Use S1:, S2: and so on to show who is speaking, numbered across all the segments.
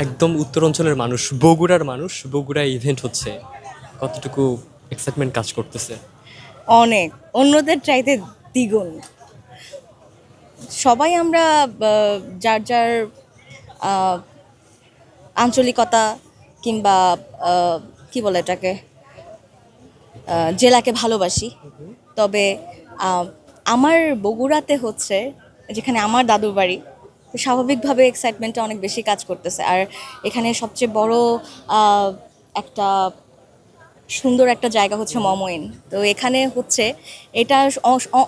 S1: একদম উত্তরাঞ্চলের মানুষ, বগুড়ার মানুষ, বগুড়ায় ইভেন্ট হচ্ছে, কতটুকু এক্সাইটমেন্ট কাজ করতেছে?
S2: অনেক, অন্যদের চাইতে দ্বিগুণ। সবাই আমরা যার যার আহ, আঞ্চলিকতা কিংবা কি বলে এটাকে, জেলাকে ভালোবাসি। তবে আহ, আমার বগুড়াতে হচ্ছে, যেখানে আমার দাদুর বাড়ি, তো স্বাভাবিকভাবে এক্সাইটমেন্টটা অনেক বেশি কাজ করতেছে। আর এখানে সবচেয়ে বড় আহ, একটা সুন্দর একটা জায়গা হচ্ছে মমইন। তো এখানে হচ্ছে এটা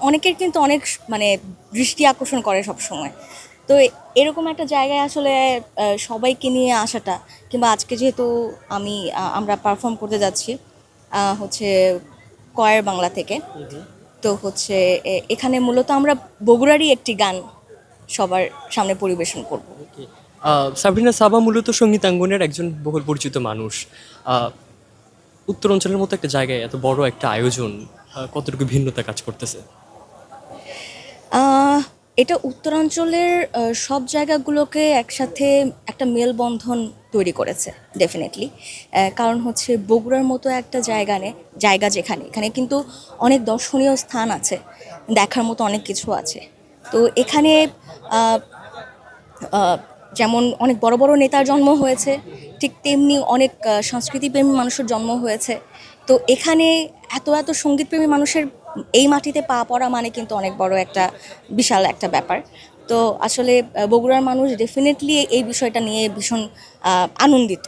S2: অনেকের কিন্তু অনেক মানে দৃষ্টি আকর্ষণ করে সব সময়। তো এরকম একটা জায়গায় আসলে সবাইকে নিয়ে আসাটা, কিংবা আজকে যেহেতু আমরা পারফর্ম করতে যাচ্ছি হচ্ছে কয়ের বাংলা থেকে, তো হচ্ছে এখানে মূলত আমরা বগুড়ারই একটি গান সবার সামনে পরিবেশন করব।
S1: সাবরিনা সাবা মূলত সঙ্গীতাঙ্গনের একজন বহুল পরিচিত মানুষ। আহ, উত্তরাঞ্চলের মতো একটা জায়গায় এত বড় একটা আয়োজন, কতটুকু ভিন্নতা কাজ করতেছে?
S2: আহ, এটা উত্তরাঞ্চলের সব জায়গাগুলোকে একসাথে একটা মেলবন্ধন তৈরি করেছে ডেফিনেটলি। কারণ হচ্ছে বগুড়ার মতো একটা জায়গা যেখানে এখানে কিন্তু অনেক দর্শনীয় স্থান আছে, দেখার মতো অনেক কিছু আছে। তো এখানে আহ, আহ, যেমন অনেক বড় বড় নেতার জন্ম হয়েছে, ঠিক তেমনি অনেক সংস্কৃতিপ্রেমী মানুষের জন্ম হয়েছে। তো এখানে এত এত সঙ্গীতপ্রেমী মানুষের এই মাটিতে পা পড়া মানে কিন্তু অনেক বড় একটা বিশাল একটা ব্যাপার। তো আসলে বগুড়ার মানুষ ডেফিনেটলি এই বিষয়টা নিয়ে ভীষণ আনন্দিত।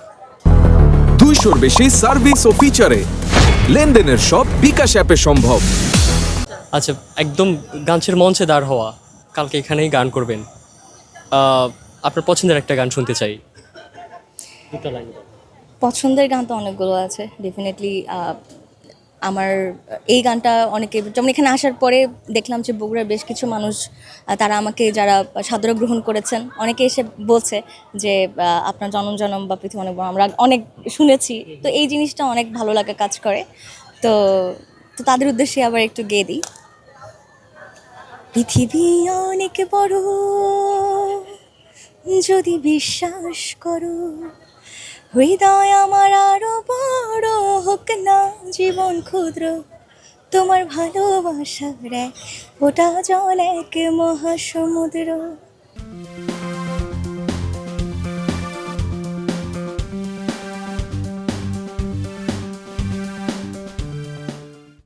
S3: 200-র বেশি সার্ভিস ও ফিচারে লেনদেনের সব বিকাশ অ্যাপে সম্ভব।
S1: আচ্ছা, একদম গাছের মঞ্চে দাঁড় হওয়া, কালকে এখানেই গান করবেন। আহ, আপনার পছন্দের একটা গান শুনতে চাই, দুটো লাইন।
S2: পছন্দের গান তো অনেকগুলো আছে ডেফিনেটলি। আমার এই গানটা অনেকে, যেমন এখানে আসার পরে দেখলাম যে বগুড়ার বেশ কিছু মানুষ তারা আমাকে যারা সাদরে গ্রহণ করেছেন, অনেকে এসে বলছে যে আপনার জনম জনম বা পৃথিবী অনেক বড় আমরা অনেক শুনেছি। তো এই জিনিসটা অনেক ভালো লাগা কাজ করে। তো তো তাদের উদ্দেশ্যে আবার একটু গেয়ে দিই। পৃথিবী অনেক বড়, যদি বিশ্বাস করো, হৃদয় আমার আরো বড়, হোক না জীবন ক্ষুদ্র, তোমার ভালোবাসার এক ফোঁটা জল এক মহাসমুদ্র।